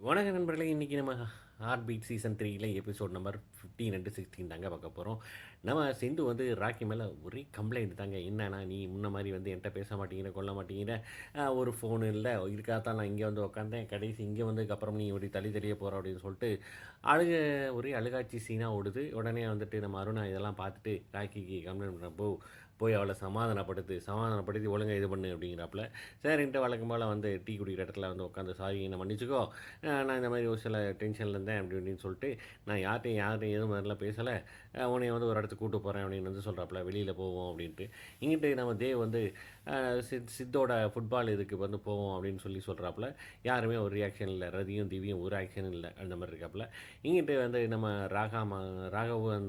வணக்க நண்பர்களே! இன்றைக்கி நம்ம ஹார்ட் பீட் சீசன் 3ல எபிசோட் நம்பர் 15 அண்ட் 16 தாங்க பார்க்க போகிறோம். நம்ம சிந்து வந்து ராக்கி மேலே ஒரே கம்ப்ளைண்ட் தாங்க. என்னன்னா, நீ முன்ன மாதிரி வந்து என்கிட்ட பேச மாட்டேங்கிற, கொள்ள மாட்டேங்கிற, ஒரு ஃபோன் இல்லை, இதுக்காகத்தான் நான் இங்கே வந்து உட்காந்தேன், கடைசி இங்கே வந்ததுக்கப்புறம் நீ இப்படி தெரிய போகிற அப்படின்னு சொல்லிட்டு அழுக, ஒரே அழுகாட்சி சீனாக ஓடுது. உடனே வந்துட்டு நம்ம அருணா இதெல்லாம் பார்த்துட்டு ராக்கிக்கு கம்ப்ளைண்ட் பண்ணுறப்போ, போய் அவளை சமாதானப்படுத்தி ஒழுங்காக இது பண்ணு அப்படிங்கிறாப்புல. சரின்ட்டு வழக்கம் போல் வந்து டீ குடிக்கிற இடத்துல வந்து உட்காந்து, சாரி என்னை மன்னிச்சுக்கோ, நான் இந்த மாதிரி ஒரு சில டென்ஷனில் இருந்தேன் அப்படி இப்படின்னு சொல்லிட்டு, நான் யார்ட்டையும் எதுவும் மாதிரிலாம் பேசலை, உன்னை வந்து ஒரு இடத்துக்கு கூட்டு போகிறேன் அப்படின்னு வந்து சொல்கிறாப்புல, வெளியில் போவோம் அப்படின்ட்டு. இங்கிட்டு நம்ம தேவ் வந்து சித்தோட ஃபுட்பால் இதுக்கு வந்து போவோம் அப்படின்னு சொல்கிறாப்புல. யாருமே ஒரு ரியாக்ஷன் இல்லை, ரதியும் திவியும் ஒரு ஆக்ஷனும் இல்லை, அந்த மாதிரி இருக்காப்புல. இங்கிட்டு வந்து நம்ம ராகவன்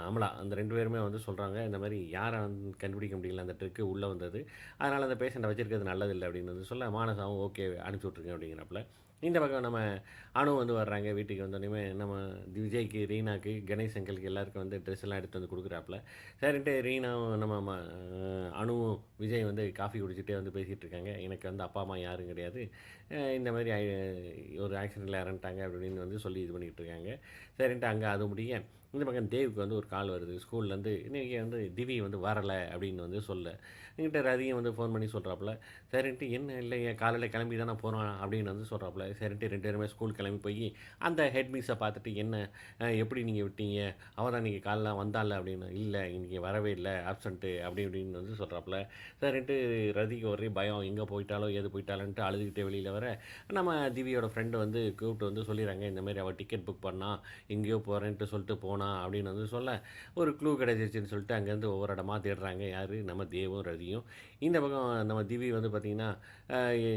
அமலா அந்த 2 பேருமே வந்து சொல்கிறாங்க, இந்த மாதிரி யாரை வந்து கண்டுபிடிக்க முடியல, அந்த ட்ரிக்கு உள்ளே வந்தது, அதனால் அந்த பேஷண்ட்டை வச்சிருக்கிறது நல்லதில்லை அப்படின்னு வந்து சொல்ல, மானசாவும் ஓகே அனுப்பிச்சி விட்ருங்க அப்படிங்கிறப்பல. இந்த பக்கம் நம்ம அணு வந்து வர்றாங்க. வீட்டுக்கு வந்தோடனே நம்ம விஜய்க்கு, ரீனாக்கு, கணேஷ் அங்கிளுக்கு எல்லாருக்கும் வந்து ட்ரெஸ் எல்லாம் எடுத்து வந்து கொடுக்குறாப்புல. சரின்ட்டு ரீனாவும் நம்ம அணுவும் விஜய் வந்து காஃபி குடிச்சிட்டே வந்து பேசிகிட்டு இருக்காங்க. எனக்கு வந்து அப்பா அம்மா யாரும் கிடையாது, இந்த மாதிரி ஒரு ஆக்சிடெண்ட்டில் இறந்துட்டாங்க அப்படின்னு வந்து சொல்லி இது பண்ணிகிட்டு இருக்காங்க. சரின்ட்டு அங்கே அது முடிய இந்த பக்கம் தேவுக்கு வந்து ஒரு கால் வருது ஸ்கூல்லேருந்து, இன்றைக்கி வந்து திவி வந்து வரலை அப்படின்னு வந்து சொல்ல, என்கிட்ட ரதியும் வந்து ஃபோன் பண்ணி சொல்கிறாப்புல. சரின்ட்டு என்ன இல்லையே, காலையில் கிளம்பி தானே போகிறான் அப்படின்னு வந்து சொல்கிறாப்புல. சரின்ட்டு 2 பேருமே ஸ்கூல் கிளம்பி போய் அந்த ஹெட் மிஸ்ஸை பார்த்துட்டு, என்ன எப்படி நீங்கள் விட்டீங்க, அவள் தான் நீங்கள் காலைல வந்தால அப்படின்னு, இல்லை இன்றைக்கி வரவே இல்லை, ஆப்சண்ட்டு அப்படி இப்படின்னு வந்து சொல்கிறாப்புல. சரின்ட்டு ரதிக்கு ஒரே பயம், எங்கே போயிட்டாலோ ஏது போயிட்டாலன்ட்டு அழுதுகிட்டே வெளியில் வர, நம்ம திவியோட ஃப்ரெண்டு வந்து கூப்பிட்டு வந்து சொல்லிடுறாங்க, இந்தமாதிரி அவள் டிக்கெட் புக் பண்ணா, எங்கேயோ போகிறேன்ட்டு சொல்லிட்டு போனா அப்படின்னு வந்து சொல்ல, ஒரு க்ளூ கிடைச்சிருச்சுன்னு சொல்லிட்டு அங்கேருந்து ஒவ்வொரு இடமா தேடுறாங்க. யார், நம்ம தேவும் ரதியும். இந்த பக்கம் நம்ம திவி வந்து பார்த்திங்கன்னா,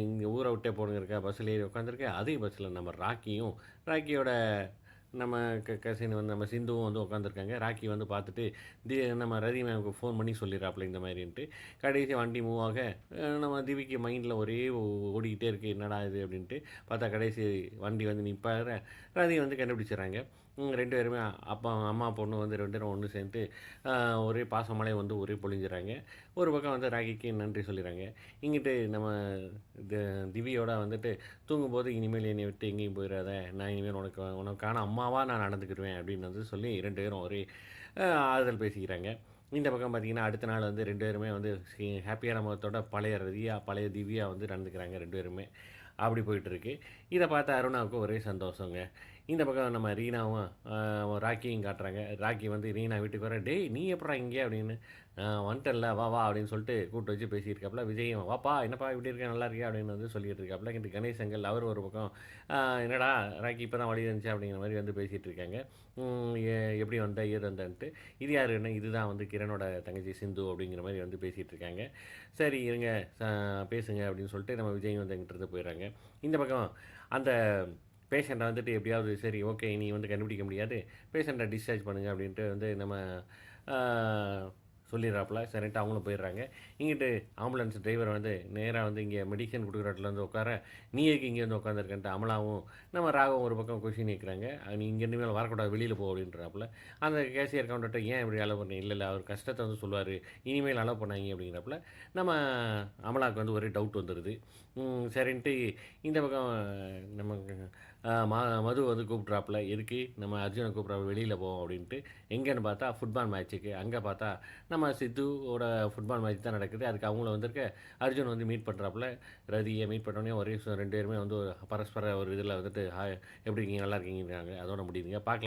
இங்கே ஊரை விட்டே போகணுங்கிறக்கா பஸ்ஸில் ஏறி உட்காந்துருக்க, அதே பஸ்ஸில் நம்ம ராக்கியோட நம்ம கசின் வந்து நம்ம சிந்துவும் வந்து உட்காந்துருக்காங்க. ராக்கி வந்து பார்த்துட்டு நம்ம ரதி மேமுக்கு ஃபோன் பண்ணி சொல்லிடுறாப்புல இந்த மாதிரின்ட்டு. கடைசி வண்டி மூவ் ஆக நம்ம திவிக்கு மைண்டில் ஒரே ஓடிக்கிட்டே இருக்குது, என்னடா இது அப்படின்ட்டு பார்த்தா கடைசி வண்டி வந்து நிற்பார ரதி வந்து கண்டுபிடிச்சிடுறாங்க. 2 பேருமே அம்மா பொண்ணு வந்து 2 பேரும் ஒன்று சேர்ந்து ஒரே பாசமலை வந்து ஒரே பொழிஞ்சிடறாங்க. ஒரு பக்கம் வந்து ராக்கிக்கு நன்றி சொல்லிடுறாங்க. இங்கிட்டு நம்ம திவியோட வந்துட்டு தூங்கும்போது, இனிமேல் என்னை விட்டு எங்கேயும் போயிடாத, நான் இனிமேல் உனக்கான அம்மாவாக நான் நடந்துக்கிடுவேன் அப்படின்னு வந்து சொல்லி 2 பேரும் ஒரே ஆறுதல் பேசிக்கிறாங்க. இந்த பக்கம் பார்த்திங்கன்னா அடுத்த நாள் வந்து 2 பேருமே வந்து ஹாப்பியான முகத்தோட பழைய திவ்யா வந்து நடந்துக்கிறாங்க 2 பேருமே. அப்படி போயிட்டுருக்கு. இதை பார்த்த அருணாவுக்கு ஒரே சந்தோஷங்க. இந்த பக்கம் நம்ம ரீனாவும் ராக்கியும் காட்டுறாங்க. ராக்கி வந்து ரீனா வீட்டுக்கு வர, டேய் நீ எப்படா இங்கே அப்படின்னு, வந்துட்டல வா வா அப்படின்னு சொல்லிட்டு கூப்பிட்டு வச்சு பேசியிருக்காப்புல. விஜயும் வாப்பா என்னப்பா இப்படி இருக்கா, நல்லா இருக்கியா அப்படின்னு வந்து சொல்லிட்டு இருக்காப்புல. இங்கிட்டு கணேஷ் அங்கிள் அவர் ஒரு பக்கம், என்னடா ராக்கி இப்போ தான் வழி இருந்துச்சு அப்படிங்கிற மாதிரி வந்து பேசிகிட்டு இருக்காங்க. எப்படி வந்த ஏது வந்தன்ட்டு, இது யாருன்னு, இதுதான் வந்து கிரணோட தங்கச்சி சிந்து அப்படிங்கிற மாதிரி வந்து பேசிகிட்டு இருக்காங்க. சரி இருங்க பேசுங்க அப்படின்னு சொல்லிட்டு நம்ம விஜய் வந்து எங்கிட்ட போயிடுறாங்க. இந்த பக்கம் அந்த பேஷண்ட்டை வந்துட்டு எப்படியாவது, சரி ஓகே நீ வந்து கண்டுபிடிக்க முடியாது, பேஷண்ட்டை டிஸ்சார்ஜ் பண்ணுங்கள் அப்படின்ட்டு வந்து நம்ம சொல்லிடுறாப்புல. சரின்ட்டு அவங்களும் போயிடுறாங்க. இங்கிட்டு ஆம்புலன்ஸ் டிரைவர் வந்து நேராக வந்து இங்கே மெடிசன் கொடுக்குற இடத்துல வந்து உட்கார, நீ எதுக்கு இங்கே வந்து உட்காந்துருக்கன்ட்டு அமலாவும் நம்ம ராகவும் ஒரு பக்கம் கொஷின் கேட்குறாங்க. நீ இங்கே இனிமேல் வரக்கூடாது, வெளியில் போ அப்படின்றாப்புல. அந்த கேஷியர் கவுண்டர்கிட்ட ஏன் இப்படி அலோவ் பண்ணி, இல்லை அவர் கஷ்டத்தை வந்து சொல்லுவார், இனிமேல் அலோவ் பண்ணாங்க அப்படிங்கிறப்பல நம்ம அமலாவுக்கு வந்து ஒரே டவுட் வந்துடுது. சரின்ட்டு இந்த பக்கம் நம்ம மது வந்து கூப்பிட்றாப்புல, எதுக்கு நம்ம அர்ஜுனை கூப்பிட்றாப்புல, வெளியில் போவோம் அப்படின்ட்டு. எங்கேன்னு பார்த்தா ஃபுட்பால் மேட்ச்சுக்கு. அங்கே பார்த்தா நம்ம சித்துவோட ஃபுட்பால் மேட்ச் தான் நடக்குது. அதுக்கு அவங்கள வந்திருக்க அர்ஜுன் வந்து மீட் பண்ணுறாப்புல. ரதியை மீட் பண்ணோடனே ஒரே 2 பேருமே வந்து பரஸ்பர ஒரு இதில் வந்துட்டு, எப்படி இருக்கீங்க, நல்லா இருக்கீங்கிறாங்க. அதோட முடியுதுங்க. பார்க்கலாம்.